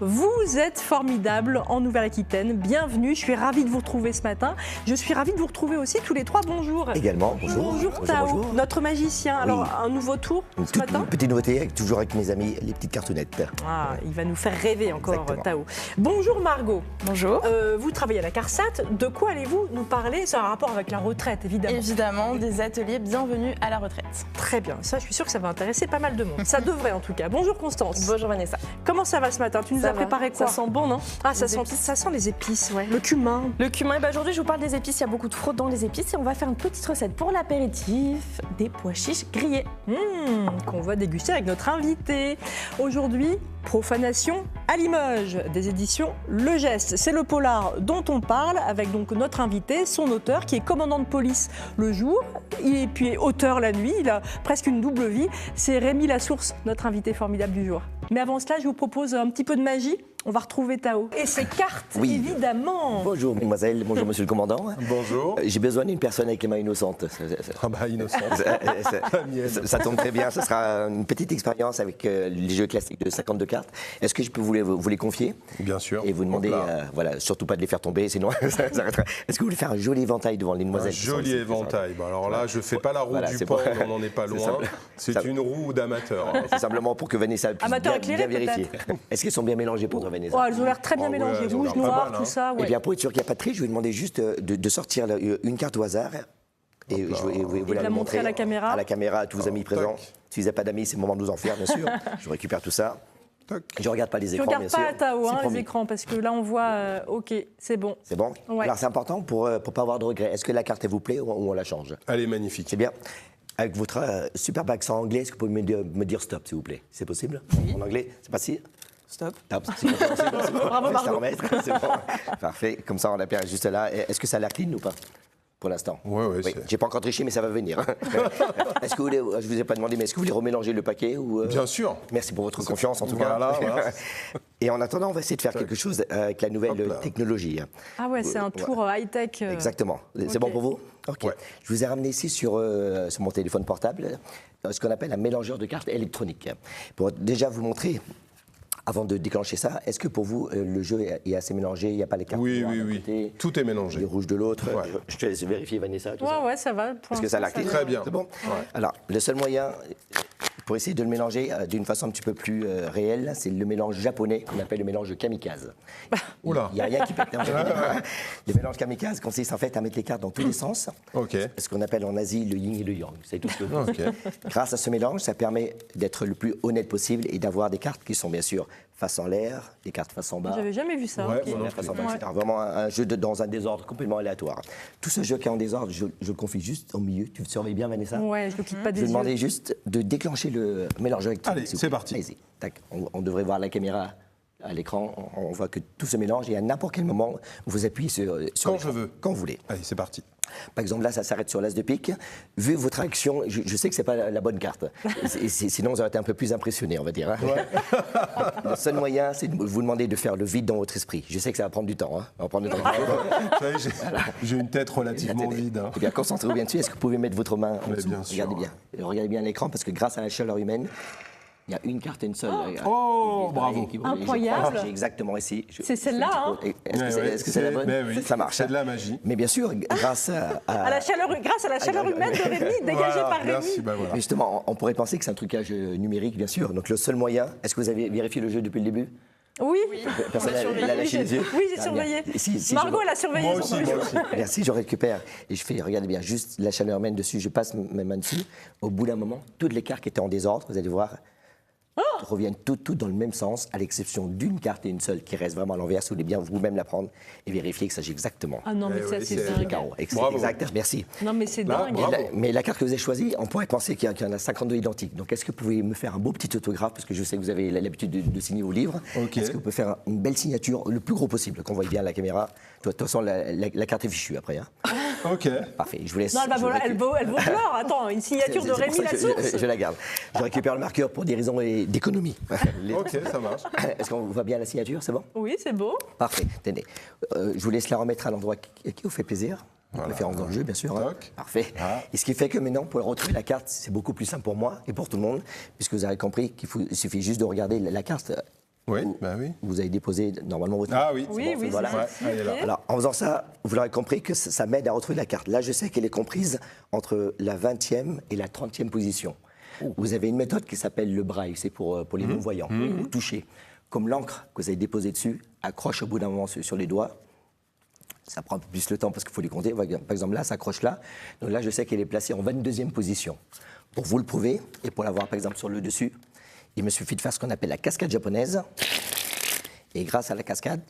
Vous êtes formidable en Nouvelle-Aquitaine. Bienvenue, je suis ravie de vous retrouver ce matin. Je suis ravie de vous retrouver aussi tous les trois. Bonjour. Également, bonjour. Bonjour Tao, notre magicien. Alors, un nouveau tour ce matin. Une petite nouveauté, toujours avec mes amis, les petites cartounettes. Ah, il va nous faire rêver encore, Exactement. Tao. Bonjour Margot. Bonjour. Vous travaillez à la CARSAT. De quoi allez-vous nous parler? C'est un rapport avec la retraite, évidemment. Évidemment, des ateliers bienvenue à la retraite. Très bien, ça, je suis sûre que ça va intéresser pas mal de monde. Ça devrait en tout cas. Bonjour Constance. Bonjour Vanessa. Comment ça va ce matin? Tu nous as préparé quoi? Ça sent bon, non? Ah, ça Les sent les épices, ouais. Le cumin. Le cumin, aujourd'hui je vous parle des épices, il y a beaucoup de fraude dans les épices et on va faire une petite recette pour l'apéritif, des pois chiches grillés. Qu'on va déguster avec notre invité. Aujourd'hui, Profanation à Limoges, des éditions Le Geste. C'est le polar dont on parle avec donc notre invité, son auteur qui est commandant de police le jour et puis auteur la nuit. Il a presque une double vie. C'est Rémi Lasource, notre invité formidable du jour. Mais avant cela, je vous propose un petit peu de magie. On va retrouver Tao. Et ses cartes, Oui. évidemment. Bonjour mademoiselle, bonjour monsieur le commandant. Bonjour. J'ai besoin d'une personne avec les mains innocentes. Ah bah innocent. Ça tombe très bien, ce sera une petite expérience avec les jeux classiques de 52 cartes. Est-ce que je peux vous les confier? Bien sûr. Et vous demander, voilà, surtout pas de les faire tomber, sinon ça arrêtera. Est-ce que vous voulez faire un joli éventail devant les Un demoiselles? joli éventail. Bah alors là, je fais pas la roue Voilà, du c'est porc, bon. on n'en est pas C'est loin. simple. C'est Ça- une roue d'amateur. C'est simplement pour que Vanessa puisse Amateur bien éclairé, vérifier. Est-ce qu'elles sont bien mélangées pour toi, Vanessa? Oh, elles ont l'air très bien Ah ouais, mélangées. elles ont Rouge, l'air pas noir, mal, tout hein. ça. Ouais. Eh bien, pour être sûr qu'il n'y a pas de triche, je vais demander juste de sortir une carte au hasard. Et je vais vous de la montrer à la caméra. À la caméra, à tous vos amis présents. tac. Si vous n'avez pas d'amis, c'est le moment de nous en faire, bien sûr. Je récupère tout ça. Tac. Je ne regarde pas les Je écrans, regarde bien pas sûr. à Tao, C'est hein, les promis. écrans, parce que là on voit, ok, c'est bon. C'est bon. Ouais. Alors c'est important pour ne pas avoir de regrets. Est-ce que la carte, elle vous plaît ou on la change? Elle est magnifique. C'est bien. Avec votre superbe accent anglais, est-ce que vous pouvez me dire stop, s'il vous plaît? C'est possible? En anglais? C'est pas si? Stop. Top. Bravo, Margot. C'est bon. Parfait. Comme ça, on la perd juste là. Est-ce que ça a l'air clean ou pas? Pour l'instant. Ouais, Oui. c'est- J'ai pas encore triché, mais ça va venir. Est-ce que vous voulez, je vous ai pas demandé, mais est-ce que vous voulez remélanger le paquet ou Bien sûr. Merci pour votre confiance en tout cas. Voilà. Et en attendant, on va essayer de faire quelque chose avec la nouvelle Hop là. technologie. Ah ouais, c'est un tour high-tech. Exactement. C'est ok. bon pour vous? Ok. Ouais. Je vous ai ramené ici sur mon téléphone portable ce qu'on appelle un mélangeur de cartes électronique. Pour déjà vous montrer. Avant de déclencher ça, est-ce que pour vous, le jeu est assez mélangé? Il n'y a pas les cartes Oui, noires oui, d'un oui. côté, Tout est mélangé. les rouges de l'autre? Ouais. Je te laisse vérifier, Vanessa. Tout ça. Ouais, ça va. Est-ce que ça a l'air clean? Très bien. C'est bon? Alors, le seul moyen pour essayer de le mélanger d'une façon un petit peu plus réelle, c'est le mélange japonais qu'on appelle le mélange kamikaze. Oula. Il n'y a rien qui pète. Le mélange kamikaze consiste en fait à mettre les cartes dans tous les sens. Ok. Ce qu'on appelle en Asie le yin et le yang. C'est tout ce que Ok. Grâce à ce mélange, ça permet d'être le plus honnête possible et d'avoir des cartes qui sont bien sûr face en l'air, des cartes face en bas. J'avais jamais vu ça. Ouais, ok. moi non Face en plus. bas, etc. Vraiment un jeu dans un désordre complètement aléatoire. Tout ce jeu qui est en désordre, je le confie juste au milieu. Tu me surveilles bien, Vanessa? Ouais, je ne quitte pas Je des vais yeux. demander juste de déclencher le mélange électronique. Allez, s'il vous c'est plaît. parti. Allez-y. Tac. On devrait voir la caméra à l'écran. On voit que tout se mélange et à n'importe quel moment, vous appuyez sur Quand l'écran. je veux. Quand vous voulez. Allez, c'est parti. Par exemple, là, ça s'arrête sur l'as de pique. Vu votre action, je sais que ce n'est pas la bonne carte. Sinon, vous aurez été un peu plus impressionné, on va dire. Hein. Le seul moyen, c'est de vous demander de faire le vide dans votre esprit. Je sais que ça va prendre du temps. Hein. Ça va prendre du temps. Vous savez, j'ai une tête relativement Attendez. vide. Hein. Eh bien, concentrez-vous bien dessus. Est-ce que vous pouvez mettre votre main en Mais dessous? bien sûr. Regardez bien. Regardez bien l'écran parce que grâce à la chaleur humaine, il y a une carte et une seule. Oh, bravo. Incroyable. J'ai exactement ici. C'est celle-là, hein. Est-ce que c'est la bonne? Mais oui, Ça marche. c'est de la magie. Mais bien sûr, grâce Grâce à la chaleur humaine de Rémi, dégagée Voilà, par Rémi. merci, bah voilà. Mais justement, on pourrait penser que c'est un trucage numérique, bien sûr. Donc le seul moyen, est-ce que vous avez vérifié le jeu depuis le début? Oui. Personne n'a lâché les yeux? Oui, j'ai Ah, surveillé. bien. Si Margot, je- elle a surveillé. Moi son aussi, truc. moi aussi. Merci, je récupère et je fais, regardez bien, juste la chaleur humaine dessus, je passe mes mains dessus. Au bout d'un moment, toutes les cartes qui étaient en désordre, vous allez voir, reviennent toutes dans le même sens, à l'exception d'une carte et une seule qui reste vraiment à l'envers. Si vous voulez bien vous-même la prendre et vérifier que ça s'agit exactement. Ah non, mais Eh ça, oui, c'est c'est- dingue. Carreau. Bravo. Exact, merci. Non, mais c'est Là, dingue. bravo. Mais la carte que vous avez choisie, on pourrait penser qu'il y en a 52 identiques. Donc, est-ce que vous pouvez me faire un beau petit autographe, parce que je sais que vous avez l'habitude de signer vos livres. Ok. Est-ce que vous pouvez faire une belle signature, le plus gros possible, qu'on voit bien à la caméra? De toute façon, la carte est fichue après. Hein. Ok. Parfait, je vous laisse. Non, elle je elle vaut de l'or. Attends, une signature de C'est pour Rémi ça que Lasource. je la garde. Je récupère le marqueur pour des raisons d'économie. Ok, ça marche. Est-ce qu'on voit bien la signature? C'est bon? Oui, c'est beau. Parfait. Tenez. Je vous laisse la remettre à l'endroit qui vous fait plaisir. De préférence dans le jeu, bien sûr. Hein. Toc. Parfait. Ah. Et ce qui fait que maintenant, pour retrouver la carte, c'est beaucoup plus simple pour moi et pour tout le monde, puisque vous avez compris il suffit juste de regarder la carte Oui, bah oui. Vous avez déposé normalement votre... Ah oui. Oui, oui, voilà. c'est Ouais, elle est là. ici, ok. Alors, en faisant ça, vous l'aurez compris que ça m'aide à retrouver la carte. Là, je sais qu'elle est comprise entre la 20e et la 30e position. Vous avez une méthode qui s'appelle le braille, c'est pour les non-voyants, ou toucher. Comme l'encre que vous avez déposée dessus accroche au bout d'un moment sur les doigts. Ça prend un peu plus le temps parce qu'il faut les compter. Par exemple, là, ça accroche là. Donc là, je sais qu'elle est placée en 22e position. Pour vous le prouver, et pour l'avoir, par exemple, sur le dessus, il me suffit de faire ce qu'on appelle la cascade japonaise. Et grâce à la cascade,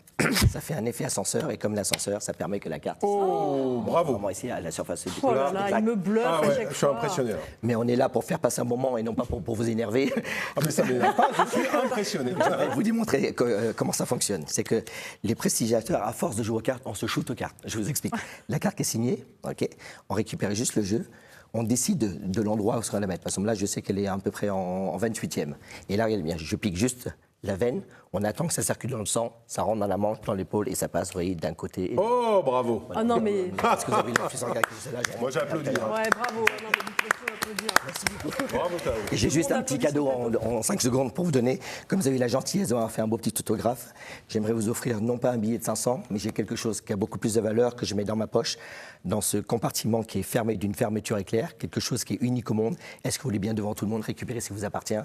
ça fait un effet ascenseur. Et comme l'ascenseur, ça permet que la carte... Oh, bravo. Vraiment ici, à la surface du Oh là là, Exact. il me bluffe Ah à ouais, chaque je suis fois. impressionné. là. Mais on est là pour faire passer un moment et non pas pour vous énerver. Ah mais ça m'énerve pas, je suis impressionné. Je vais vous démontrer comment ça fonctionne. C'est que les prestigiateurs, à force de jouer aux cartes, on se shoot aux cartes. Je vous explique. La carte qui est signée, ok, on récupère juste le jeu. On décide de l'endroit où on va la mettre. Par exemple, là, je sais qu'elle est à peu près en 28e. Et là, regardez bien, je pique juste la veine, on attend que ça circule dans le sang, ça rentre dans la manche, dans l'épaule et ça passe, vous voyez, d'un côté. Et... Oh, bravo. Ah non, mais. Est-ce que vous avez vu l'office en gars qui est là Moi j'applaudis. hein. Ouais, bravo. Non, mais il faut applaudir. Bravo, Tao. Et j'ai juste un petit cadeau en 5 secondes pour vous donner. Comme vous avez eu la gentillesse d'avoir fait un beau petit autographe, j'aimerais vous offrir non pas un billet de 500, mais j'ai quelque chose qui a beaucoup plus de valeur que je mets dans ma poche, dans ce compartiment qui est fermé d'une fermeture éclair, quelque chose qui est unique au monde. Est-ce que vous voulez bien devant tout le monde récupérer ce qui vous appartient?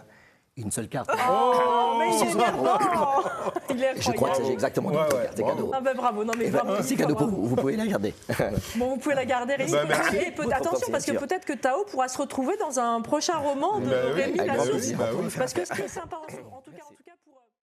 Une seule carte. Oh, mais il est énervant. Il est Je crois que c'est incroyable. exactement Ouais, une ouais, carte, c'est bravo. cadeau. Ah ben bravo, non mais Eh ben, bravo. c'est cadeau pour vous, vous pouvez la garder. Bon, vous pouvez la garder, Rémi. Bah, merci. Et attention, parce que peut-être que Tao pourra se retrouver dans un prochain roman de Bah oui, Rémi avec la grand Source. plaisir, bah oui. Parce que ce qui est sympa, en tout